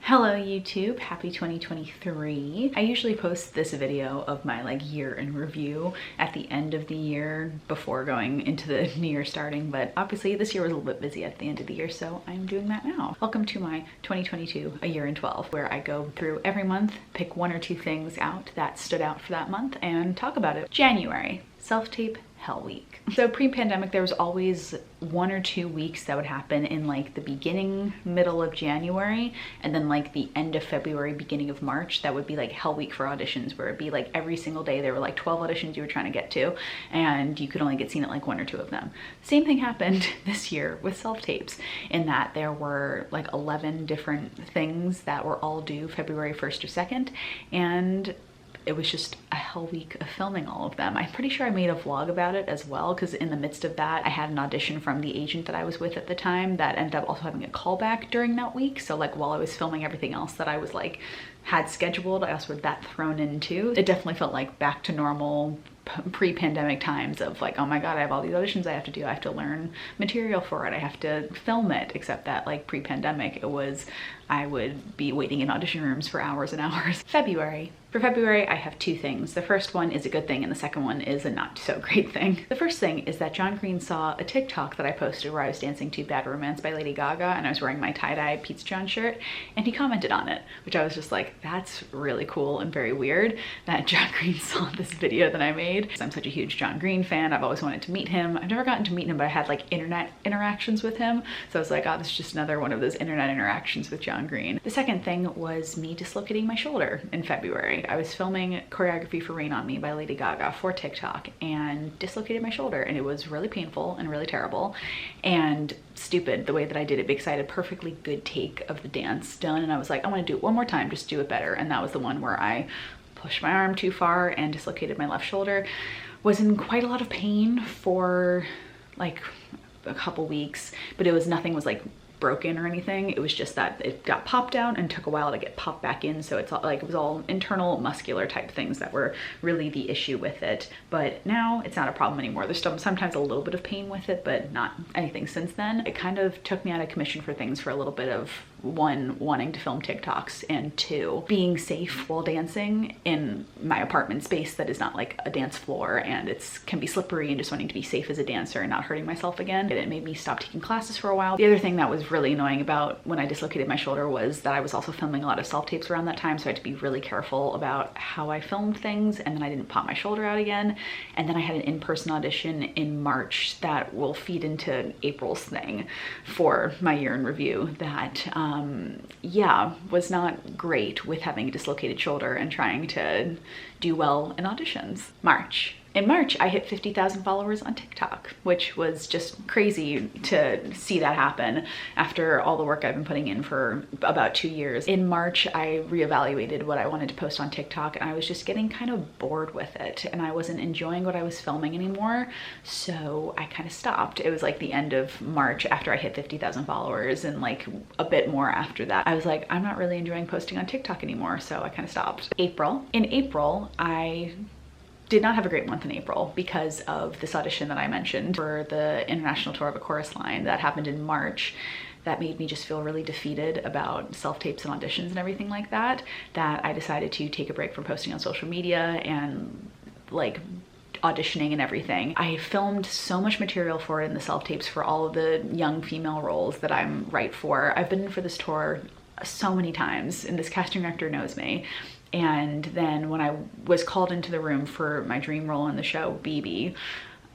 Hello YouTube, happy 2023. I usually post this video of my year in review at the end of the year before going into the new year starting, but obviously this year was a little bit busy at the end of the year, so I'm doing that now. Welcome to my 2022, a year in 12, where I go through every month, pick one or two things out that stood out for that month and talk about it. January, self-tape hell week. So pre-pandemic, there was always 1 or 2 weeks that would happen in the beginning, middle of January, and then the end of February, beginning of March. That would be hell week for auditions, where it'd be every single day there were 12 auditions you were trying to get to, and you could only get seen at 1 or 2 of them. Same thing happened this year with self-tapes, in that there were 11 different things that were all due February 1st or 2nd, and it was just a hell week of filming all of them. I'm pretty sure I made a vlog about it as well, because in the midst of that, I had an audition from the agent that I was with at the time that ended up also having a callback during that week. So while I was filming everything else that I was had scheduled, I also had that thrown in too. It definitely felt back to normal pre-pandemic times of oh my god, I have all these auditions I have to do, I have to learn material for it, I have to film it, except that pre-pandemic it was I would be waiting in audition rooms for hours and hours. February. For February, I have 2 things. The first one is a good thing and the second one is a not so great thing. The first thing is that John Green saw a TikTok that I posted where I was dancing to Bad Romance by Lady Gaga and I was wearing my tie-dye Pizza John shirt, and he commented on it, which I was just that's really cool and very weird that John Green saw this video that I made. I'm such a huge John Green fan. I've always wanted to meet him. I've never gotten to meet him, but I had internet interactions with him. So I was oh, this is just another one of those internet interactions with John Green. The second thing was me dislocating my shoulder in February. I was filming choreography for Rain on Me by Lady Gaga for TikTok and dislocated my shoulder, and it was really painful and really terrible and stupid the way that I did it, because I had a perfectly good take of the dance done and I was I want to do it one more time, just do it better. And that was the one where I pushed my arm too far and dislocated my left shoulder. Was in quite a lot of pain for a couple weeks, but it was nothing was broken or anything. It was just that it got popped out and took a while to get popped back in. So it's all it was all internal muscular type things that were really the issue with it. But now it's not a problem anymore. There's still sometimes a little bit of pain with it, but not anything since then. It kind of took me out of commission for things for a little bit of 1, wanting to film TikToks, and 2, being safe while dancing in my apartment space that is not a dance floor, and it can be slippery, and just wanting to be safe as a dancer and not hurting myself again. It made me stop taking classes for a while. The other thing that was really annoying about when I dislocated my shoulder was that I was also filming a lot of self-tapes around that time, so I had to be really careful about how I filmed things, and then I didn't pop my shoulder out again. And then I had an in-person audition in March that will feed into April's thing for my year in review that yeah, was not great with having a dislocated shoulder and trying to do well in auditions. March. In March, I hit 50,000 followers on TikTok, which was just crazy to see that happen after all the work I've been putting in for about 2 years. In March, I reevaluated what I wanted to post on TikTok, and I was just getting kind of bored with it, and I wasn't enjoying what I was filming anymore, so I kind of stopped. It was the end of March after I hit 50,000 followers, and a bit more after that. I was I'm not really enjoying posting on TikTok anymore, so I kind of stopped. April. In April, I did not have a great month in April because of this audition that I mentioned for the international tour of a chorus line that happened in March. That made me just feel really defeated about self-tapes and auditions and everything like that, that I decided to take a break from posting on social media and auditioning and everything. I filmed so much material for it in the self-tapes for all of the young female roles that I'm right for. I've been in for this tour so many times, and this casting director knows me. And then when I was called into the room for my dream role in the show, BB,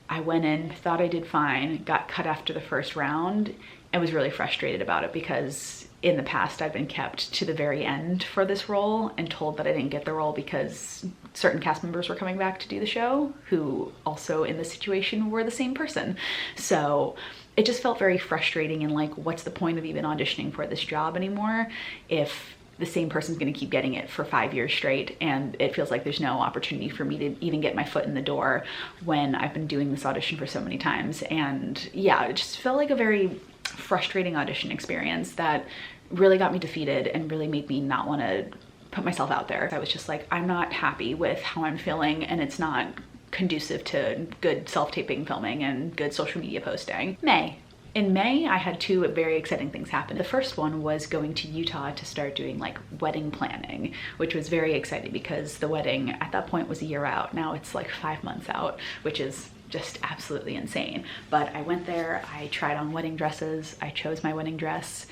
I went in, thought I did fine, got cut after the first round, and was really frustrated about it because in the past I've been kept to the very end for this role and told that I didn't get the role because certain cast members were coming back to do the show who also in this situation were the same person. So it just felt very frustrating, and what's the point of even auditioning for this job anymore if the same person's going to keep getting it for 5 years straight, and it feels like there's no opportunity for me to even get my foot in the door when I've been doing this audition for so many times. And yeah, it just felt like a very frustrating audition experience that really got me defeated and really made me not want to put myself out there. I was just I'm not happy with how I'm feeling, and it's not conducive to good self-taping filming and good social media posting. May. In May, I had two very exciting things happen. The first one was going to Utah to start doing like wedding planning, which was very exciting because the wedding at that point was a year out. Now it's like 5 months out, which is just absolutely insane. But I went there, I tried on wedding dresses, I chose my wedding dress,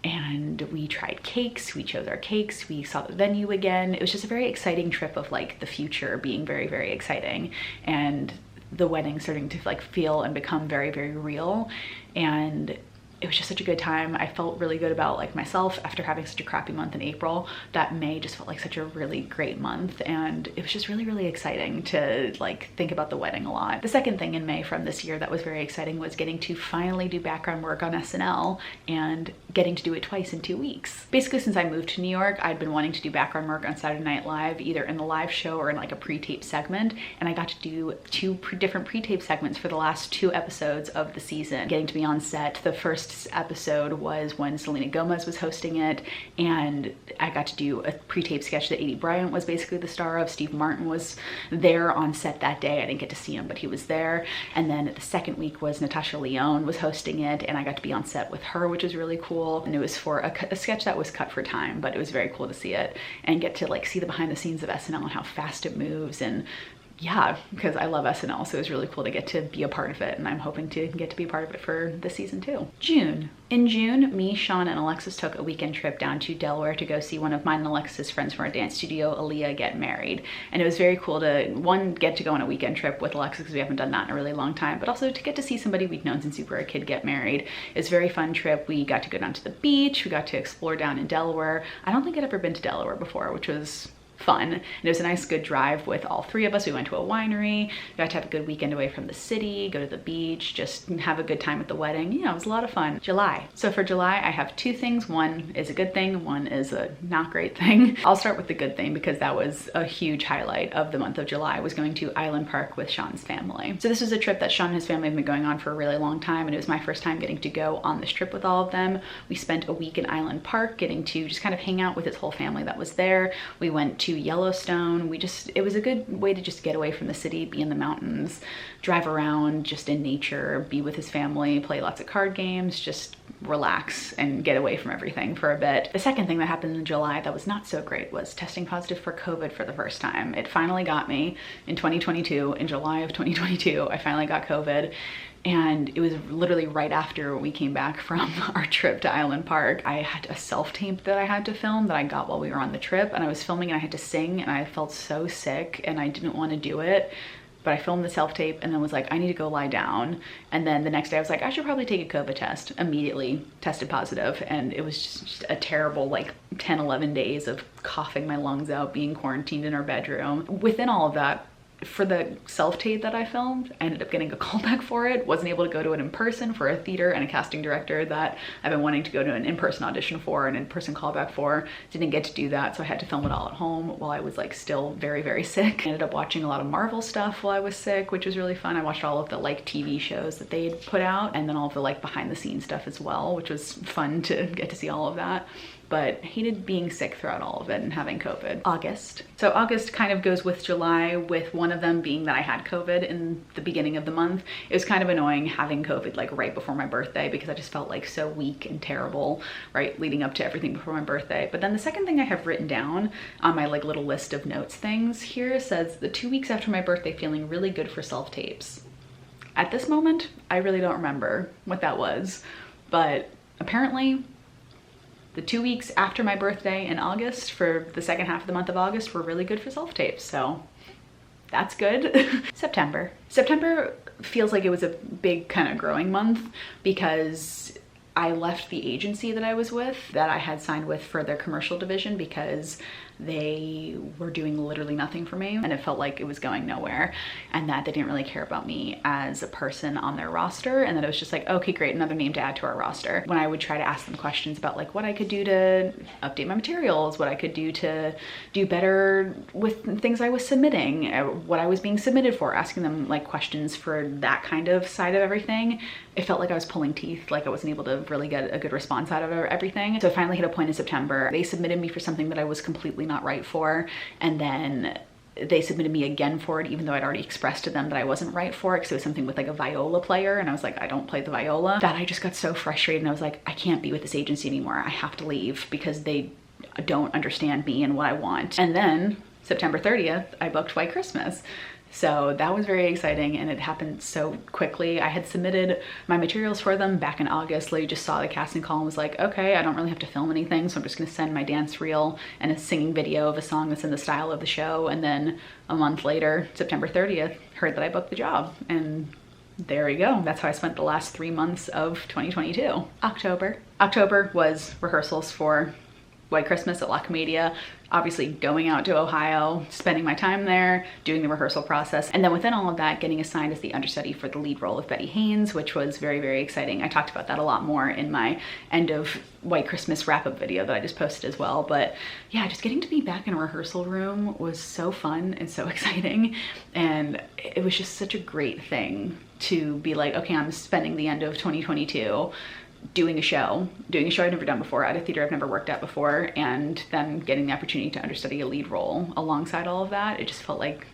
and we tried cakes, we chose our cakes, we saw the venue again. It was just a very exciting trip of like the future being very, very exciting, and the wedding starting to like feel and become very, very real. And it was just such a good time. I felt really good about like myself after having such a crappy month in April. That May just felt like such a really great month, and it was just really, really exciting to like think about the wedding a lot. The second thing in May from this year that was very exciting was getting to finally do background work on SNL and getting to do it twice in 2 weeks. Basically, since I moved to New York, I'd been wanting to do background work on Saturday Night Live, either in the live show or in like a pre-tape segment, and I got to do two different pre-tape segments for the last 2 episodes of the season. Getting to be on set, the first episode was when Selena Gomez was hosting it, and I got to do a pre-tape sketch that Aidy Bryant was basically the star of. Steve Martin was there on set that day. I didn't get to see him, but he was there. And then the second week was Natasha Lyonne was hosting it, and I got to be on set with her, which was really cool. And it was for a sketch that was cut for time, but it was very cool to see it and get to like see the behind the scenes of SNL and how fast it moves. And yeah, because I love SNL, so it was really cool to get to be a part of it, and I'm hoping to get to be a part of it for this season too. June. In June, me, Sean, and Alexis took a weekend trip down to Delaware to go see one of mine and Alexis' friends from our dance studio, Aaliyah, get married. And it was very cool to, one, get to go on a weekend trip with Alexis, because we haven't done that in a really long time, but also to get to see somebody we'd known since we were a kid get married. It was a very fun trip. We got to go down to the beach, we got to explore down in Delaware. I don't think I'd ever been to Delaware before, which was fun. And it was a nice, good drive with all 3 of us. We went to a winery, got to have a good weekend away from the city, go to the beach, just have a good time at the wedding. You know, it was a lot of fun. July. So for July, I have 2 things. One is a good thing, one is a not great thing. I'll start with the good thing because that was a huge highlight of the month of July, was going to Island Park with Sean's family. So this was a trip that Sean and his family have been going on for a really long time, and it was my first time getting to go on this trip with all of them. We spent a week in Island Park getting to just kind of hang out with his whole family that was there. We went to Yellowstone. It was a good way to just get away from the city, be in the mountains, drive around just in nature, be with his family, play lots of card games, just relax and get away from everything for a bit. The second thing that happened in July that was not so great was testing positive for COVID for the first time. It finally got me in 2022. In July of 2022, I finally got COVID. And it was literally right after we came back from our trip to Island Park. I had a self-tape that I had to film that I got while we were on the trip, and I was filming and I had to sing, and I felt so sick and I didn't want to do it. But I filmed the self-tape and then was like, I need to go lie down. And then the next day I was like, I should probably take a COVID test. Immediately tested positive, and it was just a terrible like 10, 11 days of coughing my lungs out, being quarantined in our bedroom. Within all of that, for the self-tape that I filmed, I ended up getting a callback for it. Wasn't able to go to it in person for a theater and a casting director that I've been wanting to go to an in-person audition for, an in-person callback for. Didn't get to do that, so I had to film it all at home while I was like still very, very sick. I ended up watching a lot of Marvel stuff while I was sick, which was really fun. I watched all of the like TV shows that they had put out, and then all of the like behind the scenes stuff as well, which was fun to get to see all of that. But hated being sick throughout all of it and having COVID. August. So August kind of goes with July, with one of them being that I had COVID in the beginning of the month. It was kind of annoying having COVID like right before my birthday, because I just felt like so weak and terrible, right, leading up to everything before my birthday. But then the second thing I have written down on my like little list of notes things here says the 2 weeks after my birthday feeling really good for self-tapes. At this moment, I really don't remember what that was, but apparently the 2 weeks after my birthday in August, for the second half of the month of August, were really good for self-tapes, so that's good. September. September feels like it was a big kind of growing month, because I left the agency that I was with, that I had signed with for their commercial division, because they were doing literally nothing for me, and it felt like it was going nowhere, and that they didn't really care about me as a person on their roster, and that it was just like, okay, great, another name to add to our roster. When I would try to ask them questions about like what I could do to update my materials, what I could do to do better with things I was submitting, what I was being submitted for, asking them like questions for that kind of side of everything, it felt like I was pulling teeth, like I wasn't able to really get a good response out of everything. So I finally hit a point in September. They submitted me for something that I was completely not right for, and then they submitted me again for it, even though I'd already expressed to them that I wasn't right for it, because it was something with like a viola player, and I was like, I don't play the viola. That I just got so frustrated, and I was like, I can't be with this agency anymore. I have to leave because they don't understand me and what I want. And then September 30th, I booked White Christmas. So that was very exciting, and it happened so quickly. I had submitted my materials for them back in August. Lily just saw the casting call and was like, okay, I don't really have to film anything, so I'm just gonna send my dance reel and a singing video of a song that's in the style of the show. And then a month later, September 30th, heard that I booked the job, and there you go. That's how I spent the last 3 months of 2022. October was rehearsals for White Christmas at La Comedia, obviously going out to Ohio, spending my time there, doing the rehearsal process. And then within all of that, getting assigned as the understudy for the lead role of Betty Haynes, which was very, very exciting. I talked about that a lot more in my end of White Christmas wrap-up video that I just posted as well. But yeah, just getting to be back in a rehearsal room was so fun and so exciting. And it was just such a great thing to be like, okay, I'm spending the end of 2022 doing a show I'd never done before at a theater I've never worked at before, and then getting the opportunity to understudy a lead role alongside all of that. It just felt like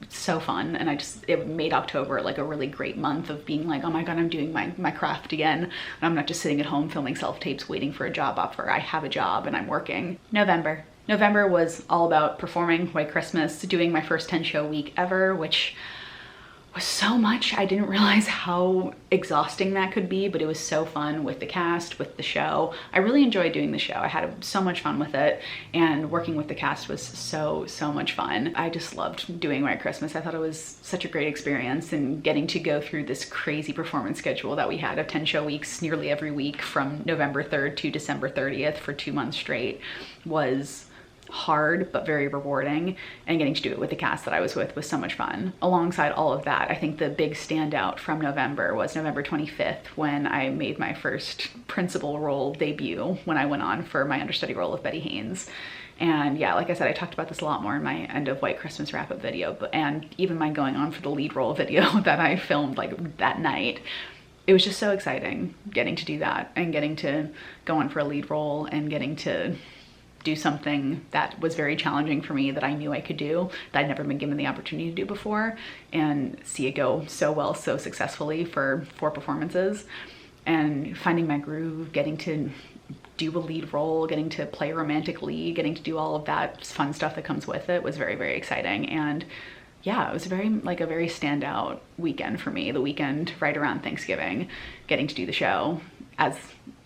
so fun, and it made October like a really great month of being like, oh my god, I'm doing my craft again, and I'm not just sitting at home filming self-tapes waiting for a job offer. I have a job and I'm working. November was all about performing White Christmas, doing my first 10-show week ever, which was so much. I didn't realize how exhausting that could be, but it was so fun with the cast, with the show. I really enjoyed doing the show. I had so much fun with it, and working with the cast was so much fun. I just loved doing White Christmas. I thought it was such a great experience, and getting to go through this crazy performance schedule that we had of 10-show weeks nearly every week from November 3rd to December 30th for 2 months straight was hard but very rewarding, and getting to do it with the cast that I was with was so much fun. Alongside all of that, I think the big standout from November was November 25th, when I made my first principal role debut when I went on for my understudy role of Betty Haynes. And yeah, like I said, I talked about this a lot more in my end of White Christmas wrap-up video, and even my going on for the lead role video that I filmed like that night. It was just so exciting getting to do that, and getting to go on for a lead role, and getting to do something that was very challenging for me that I knew I could do, that I'd never been given the opportunity to do before, and see it go so well, so successfully for 4 performances, and finding my groove, getting to do a lead role, getting to play a romantic lead, getting to do all of that fun stuff that comes with it was very, very exciting. And yeah, it was a very standout weekend for me. The weekend right around Thanksgiving, getting to do the show as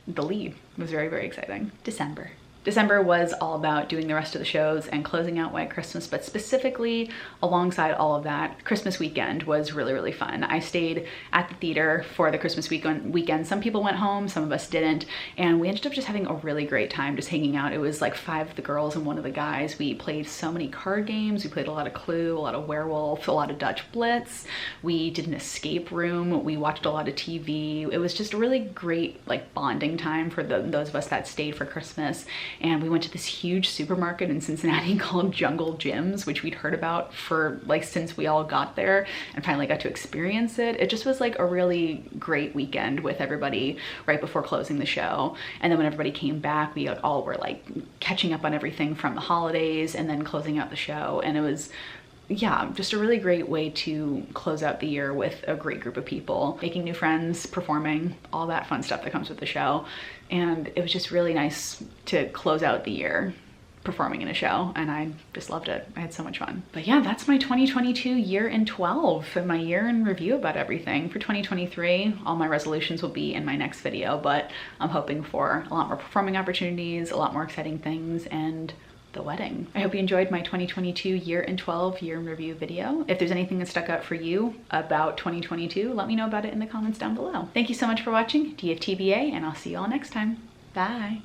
the lead was very, very exciting. December was all about doing the rest of the shows and closing out White Christmas, but specifically alongside all of that, Christmas weekend was really, really fun. I stayed at the theater for the Christmas weekend. Some people went home, some of us didn't, and we ended up just having a really great time just hanging out. It was like 5 of the girls and 1 of the guys. We played so many card games. We played a lot of Clue, a lot of Werewolf, a lot of Dutch Blitz. We did an escape room. We watched a lot of TV. It was just a really great like bonding time for those of us that stayed for Christmas. And we went to this huge supermarket in Cincinnati called Jungle Gyms, which we'd heard about for like since we all got there, and finally got to experience it. It just was like a really great weekend with everybody right before closing the show. And then when everybody came back, we all were like catching up on everything from the holidays and then closing out the show. And it was, yeah, just a really great way to close out the year with a great group of people, making new friends, performing, all that fun stuff that comes with the show. And it was just really nice to close out the year performing in a show, and I just loved it. I had so much fun. But yeah, that's my 2022 year in 12, and my year in review about everything. For 2023, all my resolutions will be in my next video, but I'm hoping for a lot more performing opportunities, a lot more exciting things, and the wedding. I hope you enjoyed my 2022 year in 12 year in review video. If there's anything that stuck out for you about 2022, let me know about it in the comments down below. Thank you so much for watching DFTBA, and I'll see you all next time. Bye.